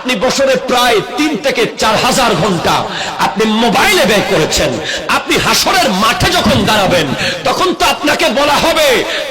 আপনি বছরে প্রায় 3 থেকে 4,000 ঘন্টা আপনি মোবাইলে ব্যয় করেছেন। আপনি হাসরের মাঠে যখন দাঁড়াবেন তখন তো আপনাকে বলা হবে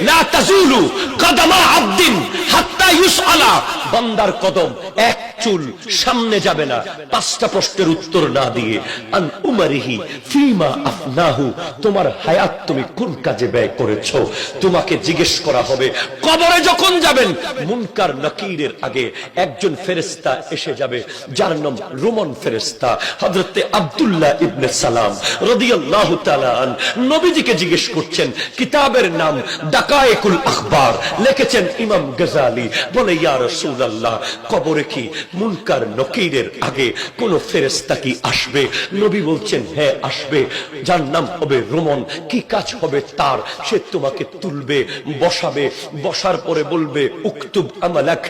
লা তাজুলু কদমা আবদিন হাত্তা ইউসআলা, বান্দার কদম এক চুল সামনে যাবে না 5টা প্রশ্নের উত্তর না দিয়ে। আন উমারিহি ফিমা আফনাহু, তোমার হায়াত তুমি কোন কাজে ব্যয় করেছো তোমাকে জিজ্ঞেস করা হবে। কবরে যখন যাবেন মুনকার নাকিরের আগে একজন ফেরেশতা এসে যাবে যার নাম রোমন ফেরেশতা, হযরতে আব্দুল্লাহ ইবনে সালাম রাদিয়াল্লাহু তাআলা আন নবীজিকে জিজ্ঞেস করছেন। কিতাবের নাম দাকায়েকুল আখবার, লিখেছেন ইমাম গজালি। বলে ইয়া রাসূলুল্লাহ, কবরে কি মুনকার নকিরের আগে কোন ফেরেশতা কি আসবে? নবী বলছেন হ্যাঁ আসবে, যার নাম হবে রোমন। কি কাজ হবে তার? সে তোমাকে তুলবে, বসাবে, বসার পরে বলবে উকতুব আমালাক,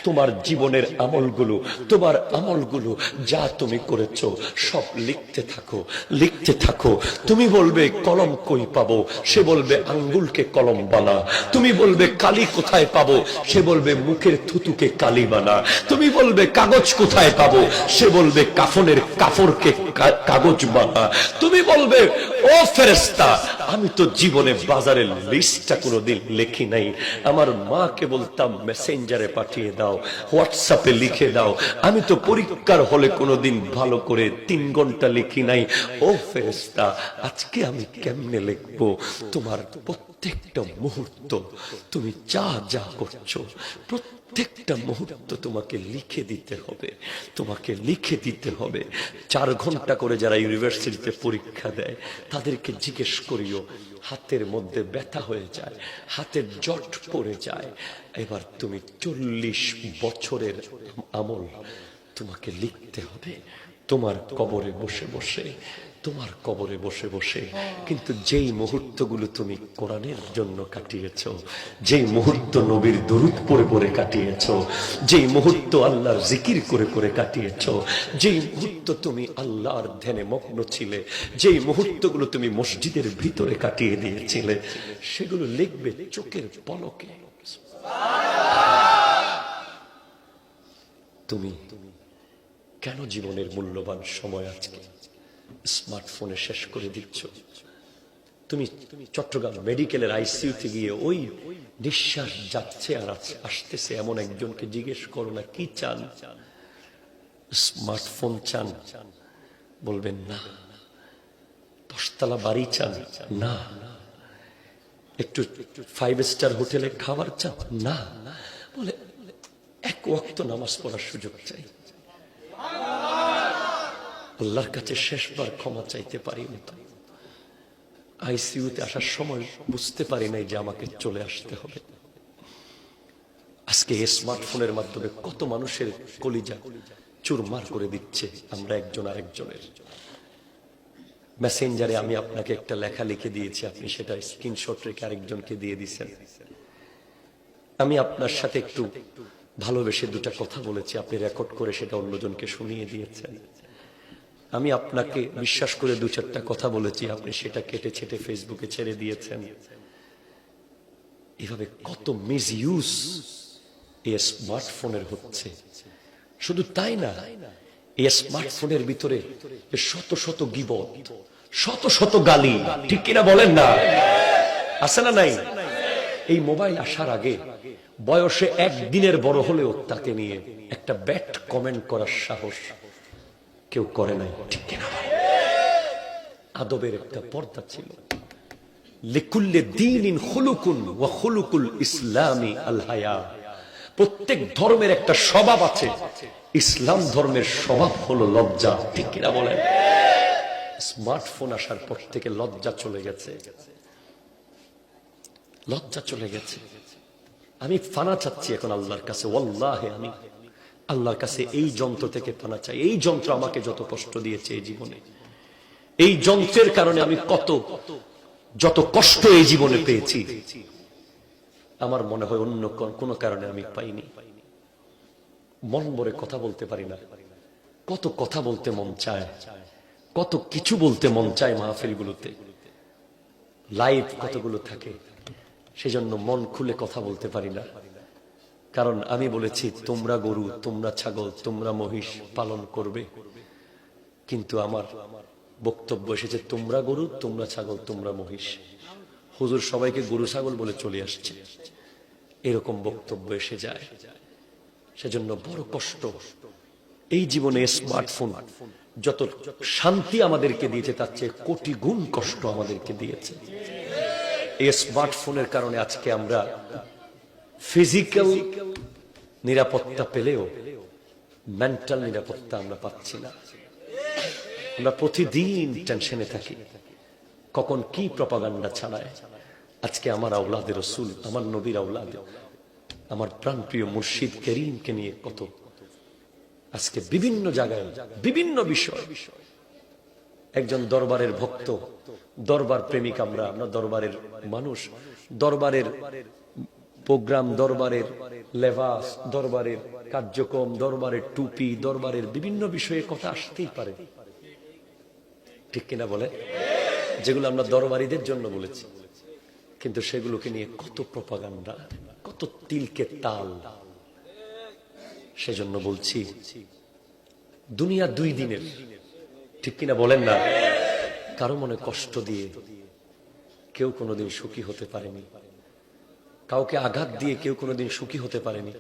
তোমার জীবনের আমলগুলো, তোমার আমলগুলো যা তুমি করেছো সব লিখতে থাকো, লিখতে থাকো। তুমি বলবে কলম কই পাবো? সে বলবে আঙ্গুলকে কলম বানা। তুমি বলবে কালি কোথায় পাবো? সে বলবে মুখের থুতুকে কালি বানা। তুমি বলবে কাগজ কোথায় পাবো? সে বলবে কাফনের কাপড়কে কাগজ বানা। তুমি বলবে ও ফেরেশতা, আমি তো জীবনে বাজারের লিস্টটা কোনোদিন লিখি নাই। আমার মাকে বলতাম মেসেঞ্জারে পাঠিয়ে দাও, হোয়াটসঅ্যাপে লিখে দাও। আমি তো পরীক্ষার হলে কোনোদিন ভালো করে 3 ঘন্টা লিখি নাই। ও ফেরেশতা, আজকে আমি কেমনে লিখবো? তোমার প্রত্যেকটা মুহূর্ত তুমি যা যা করছো প্রত্যেকটা মুহূর্ত তোমাকে লিখে দিতে হবে, তোমাকে লিখে দিতে হবে। 4 ঘন্টা করে যারা ইউনিভার্সিটিতে পরীক্ষা দেয় তাদেরকে জিজ্ঞেস করিও, হাতের মধ্যে ব্যথা হয়ে যায়, হাতের জট পড়ে যায়। এবার তুমি 40 বছরের আমল তোমাকে লিখতে হবে তোমার কবরে বসে বসে, তোমার কবরে বসে বসে। কিন্তু যেই মুহূর্তগুলো তুমি কোরআনের জন্য কাটিয়েছো, যেই মুহূর্ত নবীর দরুদ পড়ে পড়ে কাটিয়েছো, যেই মুহূর্ত আল্লাহর জিকির করে করে কাটিয়েছো, যেই মুহূর্ত তুমি আল্লাহর ধ্যানে মগ্ন ছিলে, যেই মুহূর্তগুলো তুমি মসজিদের ভিতরে কাটিয়ে দিয়েছিলে, সেগুলো লিখবে চোখের পলকে। তুমি কেন জীবনের মূল্যবান সময় আজকে স্মার্টফোনে শেষ করে দিচ্ছ? তুমি চট্টগ্রাম মেডিকেলের আইসিইউতে গিয়ে ওই নিঃশ্বাস যাচ্ছে আর আসতেছে এমন একজনকে জিজ্ঞেস করো না কি চান? স্মার্টফোন চান? বলবেন না। 10 তলা বাড়ি চান? না। একটু 5 স্টার হোটেলে খাবার চান? না। বলে 1 ওয়াক্ত নামাজ পড়ার সুযোগ চাই, আল্লাহর কাছে শেষবার ক্ষমা চাইতে পারি না। আইসিইউতে আসার সময় বুঝতে পারি নাই যে আমাকে চলে আসতে হবে। আজকে এই স্মার্টফোনের মাধ্যমে কত মানুষের কলিজা চুরমার করে দিচ্ছে আমরা একজন আরেকজনের। মেসেঞ্জারে আমি আপনাকে একটা লেখা লিখে দিয়েছি, আপনি সেটা স্ক্রিনশট রেখে আরেকজনকে দিয়ে দিয়েছেন। আমি আপনার সাথে একটু ভালোবেসে 2টা কথা বলেছি, আপনি রেকর্ড করে সেটা অন্যজনকে শুনিয়ে দিয়েছেন। আমি আপনাকে বিশ্বাস করে 2-4টা কথা বলেছি, আপনি সেটা কেটে ছেটে ফেসবুকে ছেড়ে দিয়েছেন। এভাবে কত মিসইউজ এই স্মার্টফোনের হচ্ছে। শুধু তাই না, এই স্মার্টফোনের ভিতরে শত শত গীবত, শত শত গালি, ঠিক কিনা বলেন না? আছে না নাই? এই মোবাইল আসার আগে বয়সে 1 দিনের বড় হলেও তাকে নিয়ে একটা ব্যাড কমেন্ট করার সাহস কেউ করে নাই, ঠিক কিনা? আদবের একটা পর্দা ছিল। লিকুল্লি দীনিন খুলুকুন ওয়া খুলুকুল ইসলামি আল হায়া, প্রত্যেক ধর্মের একটা স্বভাব আছে, ইসলাম ধর্মের স্বভাব হলো লজ্জা, ঠিক কিনা বলেন? স্মার্টফোন আসার পর থেকে লজ্জা চলে গেছে, লজ্জা চলে গেছে। আমি ফানা চাচ্ছি এখন আল্লাহর কাছে, ওয়াল্লাহি আমি আল্লাহর কাছে এই যন্ত্র থেকে পানা চাই। এই যন্ত্র আমাকে যত কষ্ট দিয়েছে এই জীবনে, এই যন্ত্রের কারণে আমি যত কষ্ট এই জীবনে পেয়েছি, আমার মনে হয় অন্য কোন কারণে আমি পাইনি। মন ভরে কথা বলতে পারি না, কত কথা বলতে মন চায়, কত কিছু বলতে মন চায় মাহফিলগুলোতে, লাইভ কতগুলো থাকে, সেজন্য মন খুলে কথা বলতে পারি না। কারণ আমি বলেছি তোমরা গরু, তোমরা ছাগল, তোমরা মহিষ পালন করবে, কিন্তু আমার বক্তব্য এসেছে তোমরা গরু, তোমরা ছাগল, তোমরা মহিষ। হুজুর সবাইকে গরু ছাগল বলে চলে আসছে, এরকম বক্তব্য এসে যায়। সেজন্য বড় কষ্ট। এই জীবনে স্মার্টফোন যত শান্তি আমাদেরকে দিয়েছে তার চেয়ে কোটি গুণ কষ্ট আমাদেরকে দিয়েছে। এই স্মার্টফোনের কারণে আজকে আমরা ফিজিক্যাল নিরাপত্তা পেলেও মেন্টাল নিরাপত্তা আমরা পাচ্ছি না। আমরা প্রতিদিন টেনশনে থাকি কখন কি প্রপাগান্ডা ছাড়ায়। আজকে আমার আওলাদে রাসূল, আমার নবীর আওলাদ, আমার প্রাণপ্রিয় মুর্শিদ করিমকে নিয়ে কত আজকে বিভিন্ন জায়গায় বিভিন্ন বিষয়। একজন দরবারের ভক্ত, দরবার প্রেমিক, আমরা দরবারের মানুষ, দরবারের প্রোগ্রাম, দরবারের লেবাস, দরবারের কার্যক্রম, দরবারের টুপি, দরবারের বিভিন্ন বিষয়ে কথা আসতেই পারে, ঠিক কিনা বলে? যেগুলো আমরা দরবারীদের জন্য বলেছি, কিন্তু সেগুলোকে নিয়ে কত প্রপাগান্ডা, কত তিলকে তাল। সেজন্য বলছি দুনিয়া দুই দিনের, ঠিক কিনা বলেন না? কারো মনে কষ্ট দিয়ে কেউ কোনোদিন সুখী হতে পারেনি, কাউকে আঘাত দিয়ে কেউ কোনোদিন সুখী হতে পারেনি।